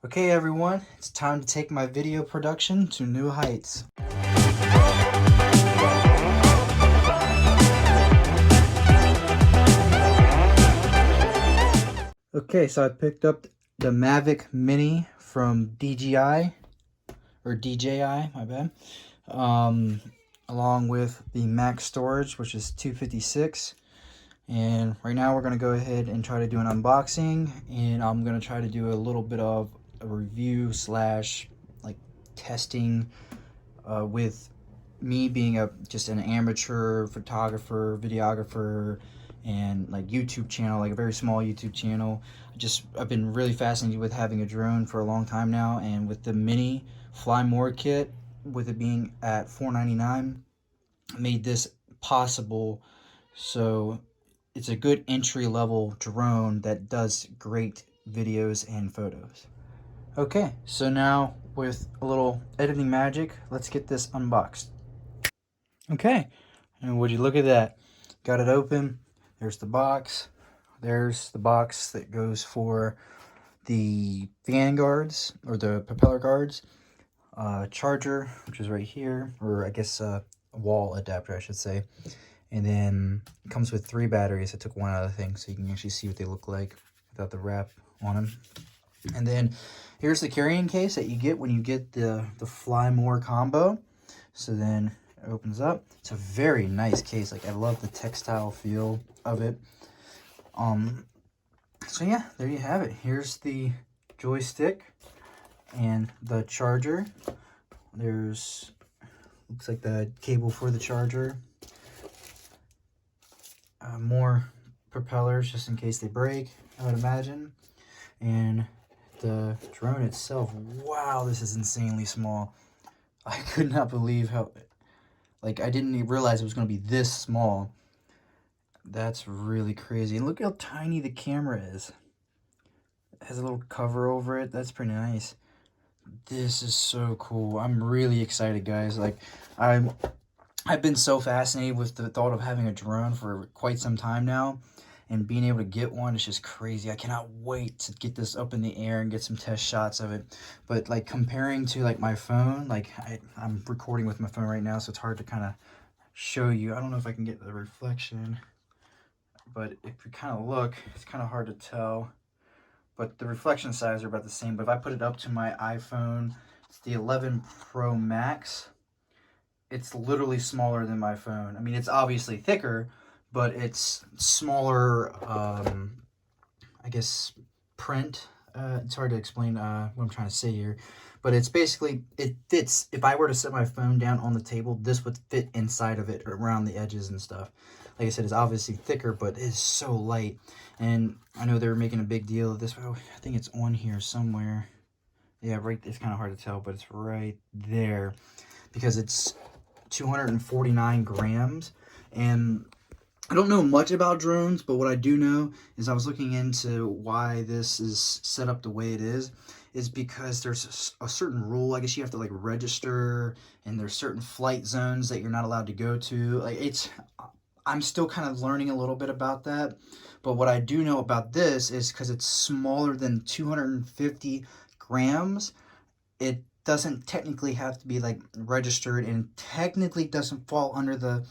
Okay everyone, it's time to take my video production to new heights. Okay, so I picked up the Mavic Mini from DJI, or DJI, my bad, along with the max storage, which is 256. And right now we're going to go ahead and try to do an unboxing, and I'm going to try to do a little bit of a review slash like testing with me being just an amateur photographer, videographer, and like YouTube channel, like a very small YouTube channel. I've been really fascinated with having a drone for a long time now, and with the mini Fly More kit, with it being at $4.99, made this possible. So it's a good entry level drone that does great videos and photos. Okay, so now with a little editing magic, let's get this unboxed. Okay, and would you look at that? Got it open. There's the box. There's the box that goes for the fan guards, or the propeller guards. Charger, which is right here, or I guess a wall adapter, I should say. And then it comes with 3 batteries. I took one out of the thing so you can actually see what they look like without the wrap on them. And then here's the carrying case that you get when you get the Fly More combo. So then it opens up. It's a very nice case. Like, I love the textile feel of it. So yeah, there you have it. Here's the joystick and the charger. There's, looks like the cable for the charger. More propellers just in case they break, I would imagine. And the drone itself, wow, this is insanely small. I could not believe how, like, I didn't even realize it was going to be this small. That's really crazy. And look how tiny the camera is. It has a little cover over it. That's pretty nice. This is so cool. I'm really excited, guys. Like, I've been so fascinated with the thought of having a drone for quite some time now, and being able to get one is just crazy. I cannot wait to get this up in the air and get some test shots of it. But like, comparing to like my phone, like I'm recording with my phone right now, so it's hard to kind of show you. I don't know if I can get the reflection, but if you kind of look, it's kind of hard to tell. But the reflection size are about the same. But if I put it up to my iPhone, it's the 11 Pro Max. It's literally smaller than my phone. I mean, it's obviously thicker, but it's smaller, I guess, print. It's hard to explain what I'm trying to say here. But it's basically, it fits. If I were to set my phone down on the table, this would fit inside of it, around the edges and stuff. Like I said, it's obviously thicker, but it's so light. And I know they were making a big deal of this. Oh, I think it's on here somewhere. Yeah, right. It's kind of hard to tell, but it's right there. Because it's 249 grams. And I don't know much about drones, but what I do know is I was looking into why this is set up the way it is because there's a certain rule. I guess you have to like register, and there's certain flight zones that you're not allowed to go to. Like, I'm still kind of learning a little bit about that. But what I do know about this is because it's smaller than 250 grams, it doesn't technically have to be like registered, and technically doesn't fall under the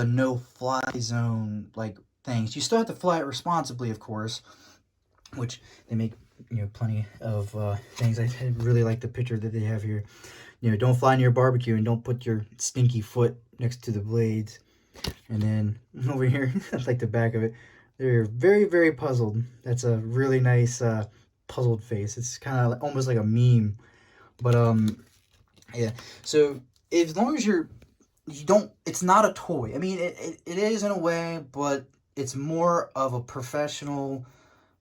no fly zone like things. You still have to fly it responsibly, of course, which they make, plenty of things. I really like the picture that they have here. Don't fly near barbecue, and don't put your stinky foot next to the blades. And then over here, I like the back of it. They're very, very puzzled. That's a really nice puzzled face. It's kind of almost like a meme. But yeah, so as long as you don't, it's not a toy. I mean, it is in a way, but it's more of a professional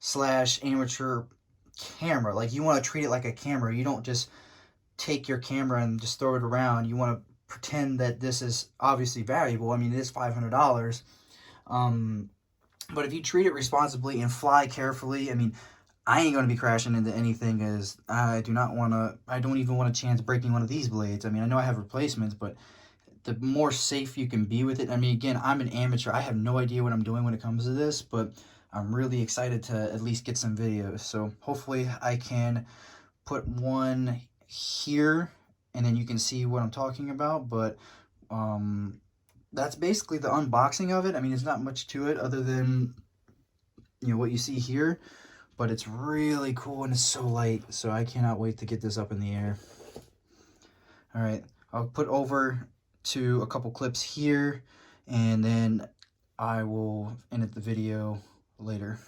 slash amateur camera. Like, you want to treat it like a camera. You don't just take your camera and just throw it around. You want to pretend that this is obviously valuable. I mean, it is $500. But if you treat it responsibly and fly carefully, I mean, I ain't going to be crashing into anything, as I don't even want a chance breaking one of these blades. I mean, I know I have replacements, but the more safe you can be with it. I mean, again, I'm an amateur. I have no idea what I'm doing when it comes to this, but I'm really excited to at least get some videos. So hopefully I can put one here, and then you can see what I'm talking about. But that's basically the unboxing of it. I mean, there's not much to it other than, you know, what you see here, but it's really cool and it's so light. So I cannot wait to get this up in the air. All right, I'll put over to a couple clips here, and then I will edit the video later.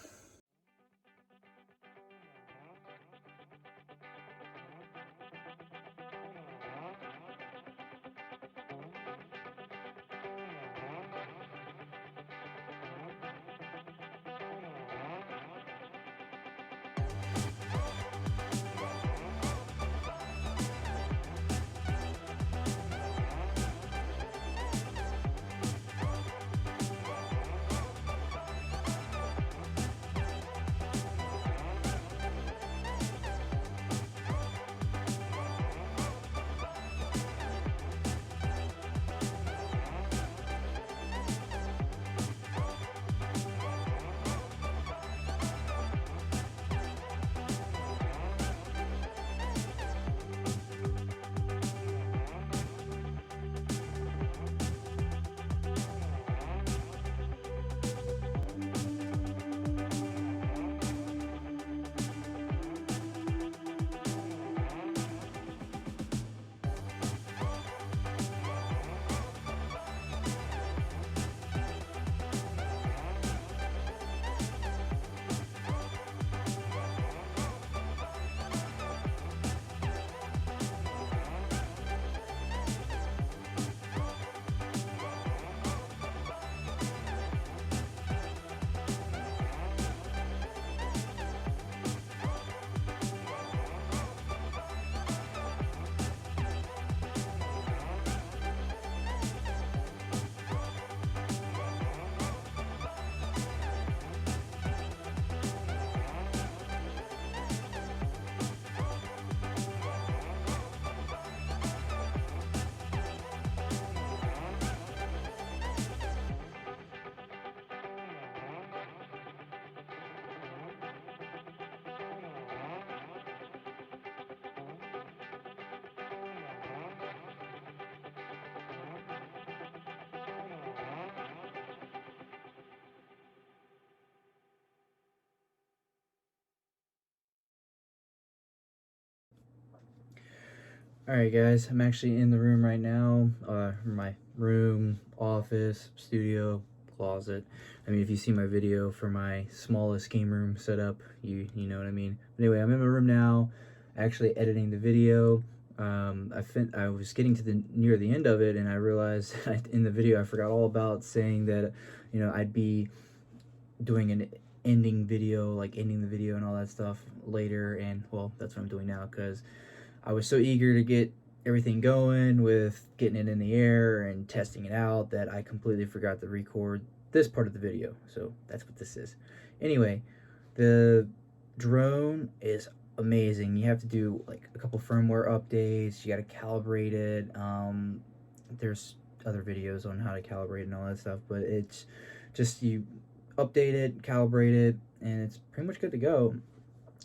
Alright guys, I'm actually in the room right now, my room, office, studio, closet. I mean, if you see my video for my smallest game room setup, you know what I mean. But anyway, I'm in my room now, actually editing the video. I was getting to near the end of it, and I realized in the video I forgot all about saying that, you know, I'd be doing an ending video, like ending the video and all that stuff later, and well, that's what I'm doing now, because I was so eager to get everything going with getting it in the air and testing it out that I completely forgot to record this part of the video. So that's what this is. Anyway, the drone is amazing. You have to do like a couple firmware updates. You got to calibrate it. There's other videos on how to calibrate and all that stuff, but it's just you update it, calibrate it, and it's pretty much good to go.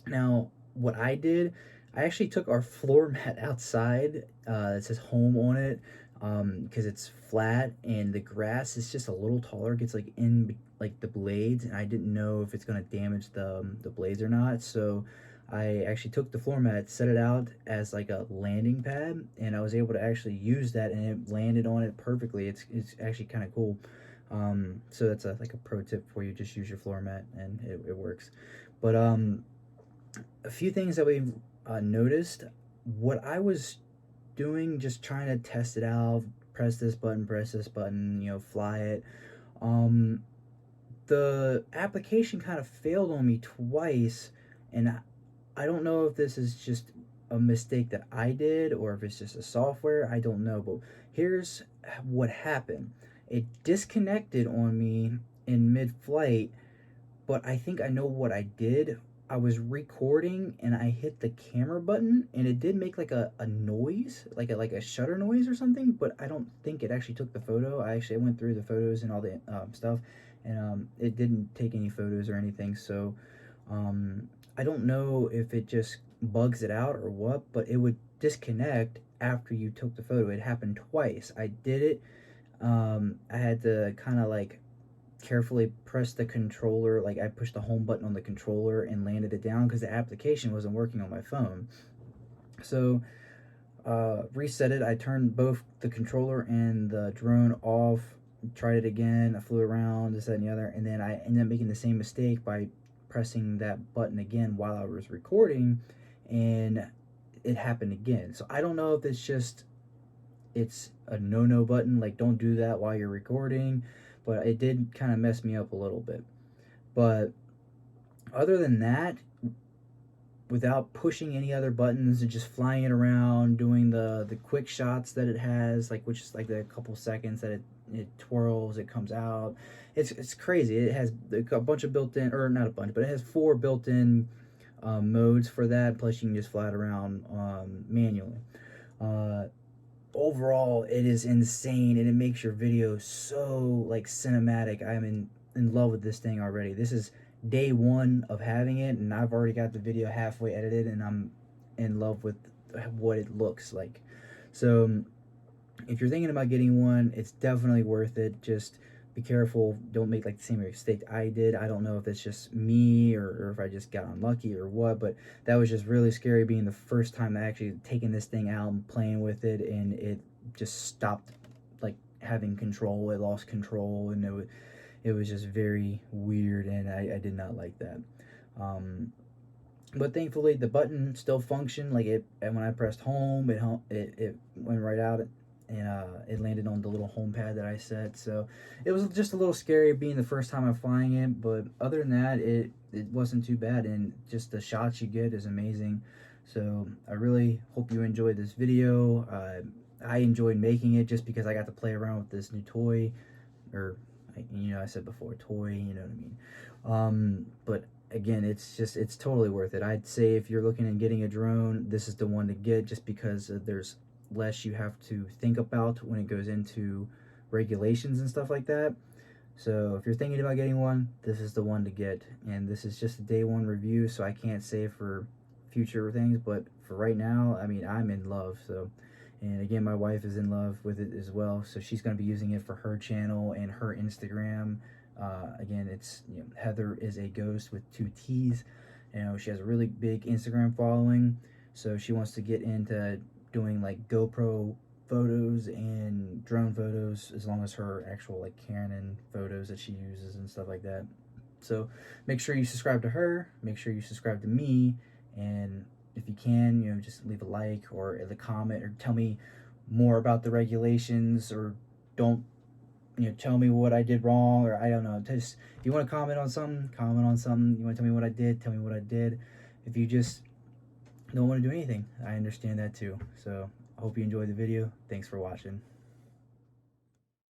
Now, what I did, I actually took our floor mat outside. It says home on it, because it's flat and the grass is just a little taller. It gets like in like the blades, and I didn't know if it's gonna damage the blades or not. So I actually took the floor mat, set it out as like a landing pad, and I was able to actually use that, and it landed on it perfectly. It's actually kind of cool. So that's like a pro tip for you. Just use your floor mat, and it works. But a few things that we noticed, what I was doing, just trying to test it out, press this button, you know, fly it. The application kind of failed on me twice, and I don't know if this is just a mistake that I did or if it's just a software. I don't know, but here's what happened. It disconnected on me in mid-flight, but I think I know what I did. I was recording and I hit the camera button and it did make like a noise, like a shutter noise or something, but I don't think it actually took the photo. I went through the photos and all the stuff, and it didn't take any photos or anything. So I don't know if it just bugs it out or what, but it would disconnect after you took the photo. It happened twice. I did it. I had to kind of like carefully press the controller, like I pushed the home button on the controller and landed it down because the application wasn't working on my phone. So reset it. I turned both the controller and the drone off, tried it again. I flew around, this, that, and the other, and then I ended up making the same mistake by pressing that button again while I was recording, and it happened again. So I don't know if it's a no button, like don't do that while you're recording, but it did kind of mess me up a little bit. But other than that, without pushing any other buttons and just flying it around, doing the quick shots that it has, like which is like the couple seconds that it twirls, it comes out. It's crazy. It has a bunch of built-in, or not a bunch, but it has 4 built-in modes for that. Plus, you can just fly it around manually. Overall, it is insane, and it makes your video so like cinematic. I'm in love with this thing already. This is day 1 of having it, and I've already got the video halfway edited, and I'm in love with what it looks like. So if you're thinking about getting one, it's definitely worth it. Just be careful, don't make like the same mistake I did. I don't know if it's just me or if I just got unlucky or what, but that was just really scary, being the first time I actually taking this thing out and playing with it, and it just stopped like having control. It lost control, and it was just very weird, and I did not like that. But thankfully the button still functioned. Like it, and when I pressed home, it went right out, and it landed on the little home pad that I set. So it was just a little scary being the first time I'm flying it, but other than that, it wasn't too bad, and just the shots you get is amazing. So I really hope you enjoyed this video. I enjoyed making it just because I got to play around with this new toy, or I said before, toy, you know what I mean. But again, it's totally worth it. I'd say if you're looking at getting a drone, this is the one to get, just because there's less you have to think about when it goes into regulations and stuff like that. So if you're thinking about getting one, this is the one to get. And this is just a day 1 review, so I can't say for future things, but for right now, I mean, I'm in love. So, and again, my wife is in love with it as well, so she's going to be using it for her channel and her Instagram. Again, it's Heather is a ghost with 2 T's. She has a really big Instagram following, so she wants to get into doing like GoPro photos and drone photos, as long as her actual like Canon photos that she uses and stuff like that. So make sure you subscribe to her, make sure you subscribe to me, and if you can, just leave a like or a comment, or tell me more about the regulations, or don't tell me what I did wrong, or I don't know. Just if you want to comment on something, comment on something. You want to tell me what I did, tell me what I did. If you just don't want to do anything, I understand that too. So I hope you enjoyed the video. Thanks for watching.